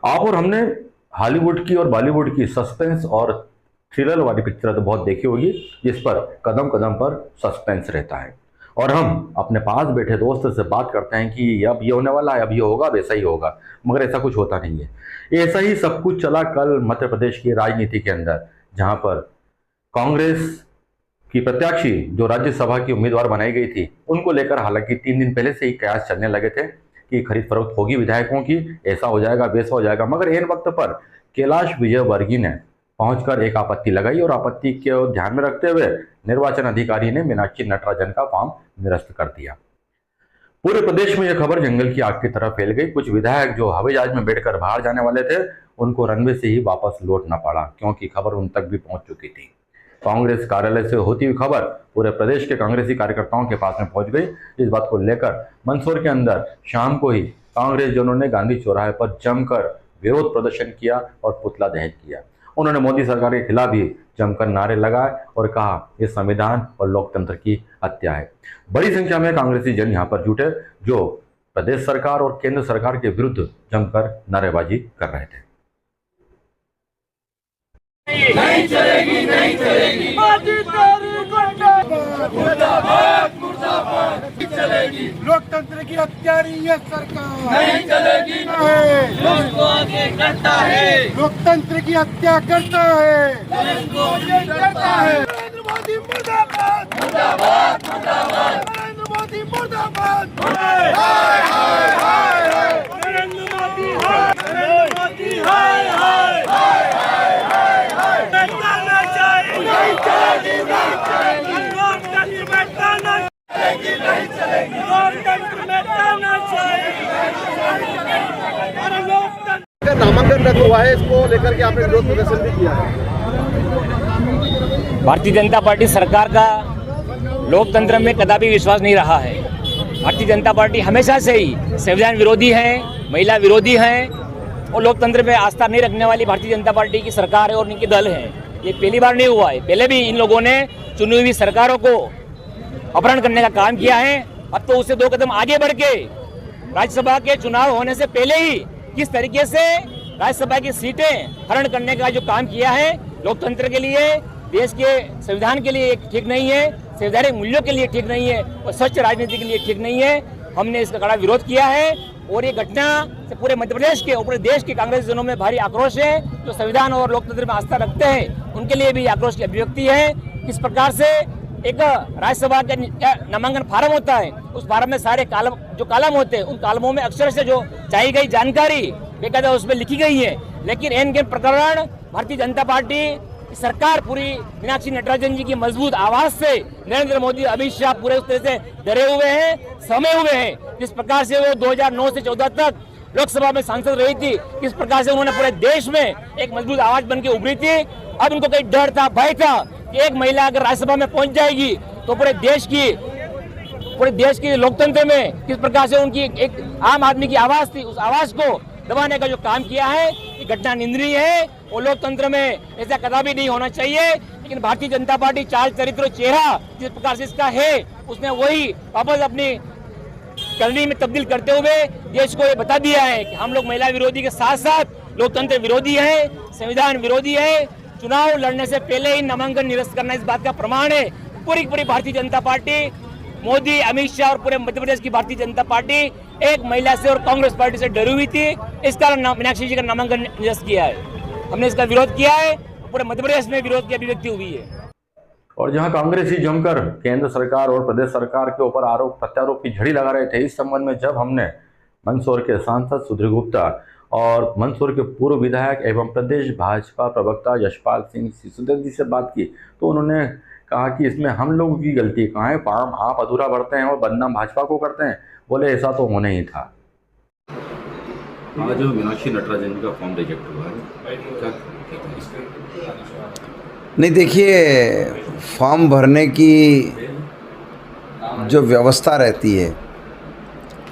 आप और हमने हॉलीवुड की और बॉलीवुड की सस्पेंस और थ्रिलर वाली पिक्चर तो बहुत देखी होगी, जिस पर कदम कदम पर सस्पेंस रहता है और हम अपने पास बैठे दोस्त से बात करते हैं कि अब ये होने वाला है, अब ये होगा, वैसा ही होगा, मगर ऐसा कुछ होता नहीं है। ऐसा ही सब कुछ चला कल मध्य प्रदेश की राजनीति के अंदर, जहां पर कांग्रेस की प्रत्याशी जो राज्यसभा की उम्मीदवार बनाई गई थी, उनको लेकर हालांकि 3 दिन पहले से ही कयास चलने लगे थे कि खरीद फरोख्त होगी विधायकों की, ऐसा हो जाएगा, वैसा हो जाएगा, मगर एन वक्त पर कैलाश विजयवर्गीय ने पहुंचकर एक आपत्ति लगाई और आपत्ति को ध्यान में रखते हुए निर्वाचन अधिकारी ने मीनाक्षी नटराजन का फॉर्म निरस्त कर दिया। पूरे प्रदेश में यह खबर जंगल की आग की तरह फैल गई। कुछ विधायक जो हवाई जहाज में बैठकर बाहर जाने वाले थे, उनको रनवे से ही वापस लौटना पड़ा, क्योंकि खबर उन तक भी पहुंच चुकी थी। कांग्रेस कार्यालय से होती हुई खबर पूरे प्रदेश के कांग्रेसी कार्यकर्ताओं के पास में पहुंच गई। इस बात को लेकर मंदसौर के अंदर शाम को ही कांग्रेस जनों ने गांधी चौराहे पर जमकर विरोध प्रदर्शन किया और पुतला दहन किया। उन्होंने मोदी सरकार के खिलाफ भी जमकर नारे लगाए और कहा यह संविधान और लोकतंत्र की हत्या है। बड़ी संख्या में कांग्रेसी जन यहां पर जुटे, जो प्रदेश सरकार और केंद्र सरकार के विरुद्ध जमकर नारेबाजी कर रहे थे। नहीं चलेगी, नहीं चलेगी, मुर्दाबाद, मुर्दाबाद, नहीं चलेगी, लोकतंत्र की हत्यारी ये सरकार नहीं चलेगी, उसको आगे करता है, लोकतंत्र की हत्या करता है, उसको आगे करता है। नरेंद्र मोदी मुर्दाबाद, मुर्दाबाद, मुर्दाबाद, नरेंद्र मोदी मुर्दाबाद, हाय हाय हाय हाय, नरेंद्र मोदी हाय, नरेंद्र मोदी हाय हाय हाय हाय हाय हाय, हटाना चाहिए, नहीं चलेगी, नहीं चलेगी, लोकतंत्र में हटाना चलेगी, नहीं चलेगी, लोकतंत्र में हटाना चाहिए, अरे लोकतंत्र नामांकन रद्द हुआ है, इसको लेकर के आपने विरोध प्रदर्शन भी किया है। भारतीय जनता पार्टी सरकार का लोकतंत्र में कदापि विश्वास नहीं रहा है। भारतीय जनता पार्टी हमेशा से ही संविधान विरोधी है, महिला विरोधी है और लोकतंत्र में आस्था नहीं रखने वाली भारतीय जनता पार्टी की सरकार है और इनके दल है। ये पहली बार नहीं हुआ है, पहले भी इन लोगों ने चुनी हुई सरकारों को अपहरण करने का काम किया है। अब तो उससे 2 कदम आगे बढ़ के राज्यसभा के चुनाव होने से पहले ही किस तरीके से राज्यसभा की सीटें हरण करने का जो काम किया है, लोकतंत्र के लिए, देश के संविधान के लिए ठीक नहीं है, संवैधानिक मूल्यों के लिए ठीक नहीं है और स्वच्छ राजनीति के लिए ठीक नहीं है। हमने इसका कड़ा विरोध किया है और ये घटना से पूरे मध्य प्रदेश के और पूरे देश के कांग्रेस जनों में भारी आक्रोश है। जो संविधान और लोकतंत्र में आस्था रखते हैं उनके लिए भी आक्रोश की अभिव्यक्ति है। किस प्रकार से एक राज्यसभा का नामांकन फार्म होता है, उस फार्म में सारे कॉलम होते हैं, उन कॉलमों में अक्षर से जो चाहिए गई जानकारी बेकायदा उसमें लिखी गई है, लेकिन एन के प्रकरण भारतीय जनता पार्टी सरकार पूरी मीनाक्षी नटराजन जी की मजबूत आवाज से नरेंद्र मोदी, अमित शाह पूरे उस तरह से डरे हुए हैं, समे हुए हैं। जिस प्रकार से वो 2009 से 14 तक लोकसभा में सांसद रही थी, किस प्रकार से उन्होंने पूरे देश में एक मजबूत आवाज बन के उभरी थी। अब उनको कहीं डर था, भय था कि एक महिला अगर राज्यसभा में पहुंच जाएगी तो पूरे देश की लोकतंत्र में किस प्रकार से उनकी एक आम आदमी की आवाज थी, उस आवाज को दबाने का जो काम किया है, ये घटना निंदनीय है और लोकतंत्र में ऐसा कदापि नहीं होना चाहिए। लेकिन भारतीय जनता पार्टी चाल चरित्र चेहरा जिस प्रकार से इसका है, उसने वही वापस अपनी करनी में तब्दील करते हुए देश को ये बता दिया है कि हम लोग महिला विरोधी के साथ साथ लोकतंत्र विरोधी है, संविधान विरोधी है। चुनाव लड़ने से पहले ही नामांकन निरस्त करना इस बात का प्रमाण है। पूरी भारतीय जनता पार्टी, मोदी, अमित शाह और पूरे मध्य प्रदेश की भारतीय जनता पार्टी एक महिला से और कांग्रेस पार्टी से डरी हुई थी। इस कारण मीनाक्षी जी का नामांकन निरस्त किया है। हमने इसका विरोध किया है, पूरे मध्य प्रदेश में विरोध की अभिव्यक्ति हुई है। और जहां कांग्रेसी जमकर केंद्र सरकार और प्रदेश सरकार के ऊपर आरोप प्रत्यारोप की झड़ी लगा रहे थे, इस संबंध में जब हमने मंदसौर के सांसद सुधीर गुप्ता और मंदसौर के पूर्व विधायक एवं प्रदेश भाजपा प्रवक्ता यशपाल सिंह सिसोदिया जी से बात की, तो उन्होंने कहा कि इसमें हम लोगों की गलती कहाँ है, फॉर्म आप अधूरा भरते हैं और बदनाम भाजपा को करते हैं। बोले ऐसा तो होना ही था। आज मीनाक्षी नटराजन का फॉर्म रिजेक्ट हुआ है, क्या? नहीं, देखिए, फॉर्म भरने की जो व्यवस्था रहती है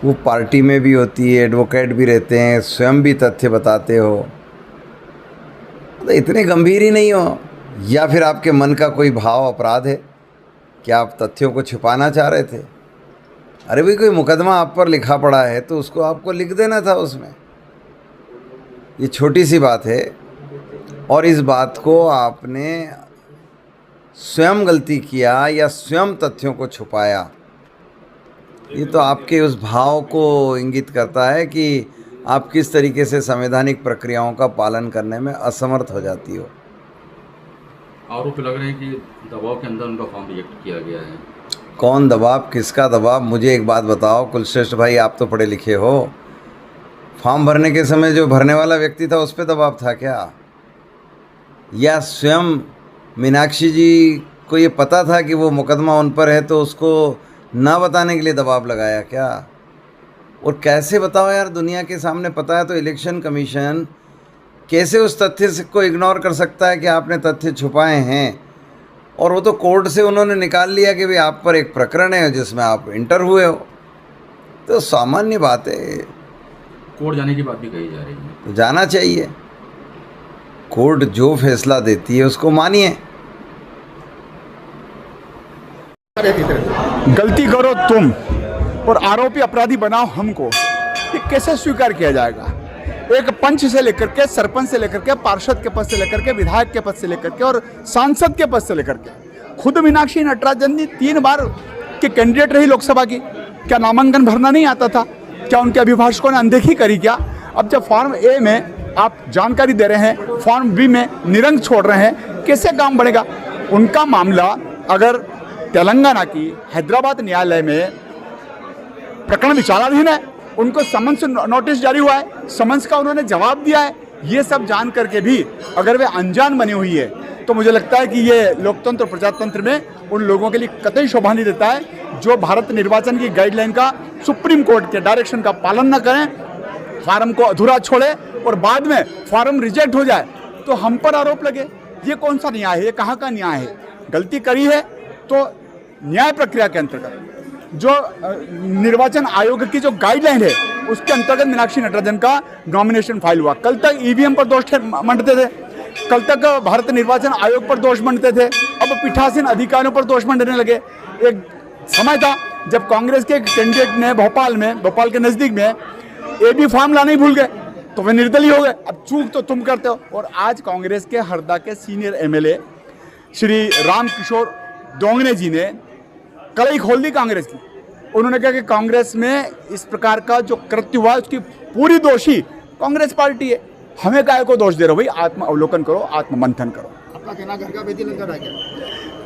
वो पार्टी में भी होती है, एडवोकेट भी रहते हैं, स्वयं भी तथ्य बताते हो, तो इतने गंभीर ही नहीं हो, या फिर आपके मन का कोई भाव अपराध है, क्या आप तथ्यों को छिपाना चाह रहे थे? अरे भाई, कोई मुकदमा आप पर लिखा पड़ा है तो उसको आपको लिख देना था उसमें। ये छोटी सी बात है और इस बात को आपने स्वयं गलती किया या स्वयं तथ्यों को छुपाया, ये तो आपके उस भाव को इंगित करता है कि आप किस तरीके से संवैधानिक प्रक्रियाओं का पालन करने में असमर्थ हो जाती हो। आरोप लग रहे हैं कि दबाव के अंदर उनका फॉर्म रिजेक्ट किया गया है। कौन दबाव, किसका दबाव? मुझे एक बात बताओ कुलश्रेष्ठ भाई, आप तो पढ़े लिखे हो, फॉर्म भरने के समय जो भरने वाला व्यक्ति था उस पर दबाव था क्या? या स्वयं मीनाक्षी जी को ये पता था कि वो मुकदमा उन पर है तो उसको ना बताने के लिए दबाव लगाया क्या? और कैसे बताओ यार, दुनिया के सामने पता है तो इलेक्शन कमीशन कैसे उस तथ्य को इग्नोर कर सकता है कि आपने तथ्य छुपाए हैं? और वो तो कोर्ट से उन्होंने निकाल लिया कि भाई आप पर एक प्रकरण है जिसमें आप इंटर हुए हो, तो सामान्य बात है। कोर्ट जाने की बात भी कही जा रही है। तो जाना चाहिए, कोर्ट जो फैसला देती है उसको मानिए। गलती करो तुम और आरोपी अपराधी बनाओ हमको, ये कैसे स्वीकार किया जाएगा? एक पंच से लेकर के, सरपंच से लेकर के, पार्षद के पद से लेकर के, विधायक के पद से लेकर के और सांसद के पद से लेकर के, खुद मीनाक्षी नटराजन जी 3 बार के कैंडिडेट रही लोकसभा की। क्या नामांकन भरना नहीं आता था? क्या उनके अभिभाषकों ने अनदेखी करी क्या? अब जब फॉर्म ए में आप जानकारी दे रहे हैं, फॉर्म बी में निरंक छोड़ रहे हैं, कैसे काम बढ़ेगा? उनका मामला अगर तेलंगाना की हैदराबाद न्यायालय में प्रकरण विचाराधीन है, उनको समन्स नोटिस जारी हुआ है, समन्स का उन्होंने जवाब दिया है, ये सब जान करके भी अगर वे अनजान बनी हुई है तो मुझे लगता है कि ये लोकतंत्र प्रजातंत्र में उन लोगों के लिए कतई शोभा नहीं देता है जो भारत निर्वाचन की गाइडलाइन का, सुप्रीम कोर्ट के डायरेक्शन का पालन न करें, फार्म को अधूरा छोड़े और बाद में फार्म रिजेक्ट हो जाए तो हम पर आरोप लगे। ये कौन सा न्याय है? ये कहाँ का न्याय है? गलती करी है तो न्याय प्रक्रिया के अंतर्गत जो निर्वाचन आयोग की जो गाइडलाइन है उसके अंतर्गत मीनाक्षी नटराजन का नॉमिनेशन फाइल हुआ। कल तक ईवीएम पर दोष मंडते थे, कल तक भारत निर्वाचन आयोग पर दोष मंडते थे, अब पीठासीन अधिकारियों पर दोष मंडने लगे। एक समय था जब कांग्रेस के कैंडिडेट ने भोपाल के नजदीक में एबी फॉर्म लाना ही भूल गए तो वे निर्दलीय हो गए। अब चूक तो तुम करते हो। और आज कांग्रेस के हरदा के सीनियर एमएलए श्री रामकिशोर डोंगरे जी ने कलई खोल दी कांग्रेस की। उन्होंने कहा कि कांग्रेस में इस प्रकार का जो कृत्य हुआ उसकी पूरी दोषी कांग्रेस पार्टी है। हमें काहे को दोष दे रहे हो भाई? आत्म अवलोकन करो, आत्ममंथन करो। आपका कहना घर का बेदी लंका है क्या?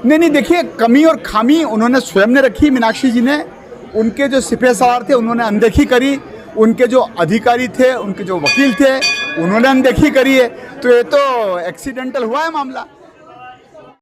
नहीं, देखिए, कमी और खामी उन्होंने स्वयं ने रखी। मीनाक्षी जी ने, उनके जो सिपह सलार थे उन्होंने अनदेखी करी, उनके जो अधिकारी थे, उनके जो वकील थे उन्होंने अनदेखी करी है। तो ये तो एक्सीडेंटल हुआ है मामला।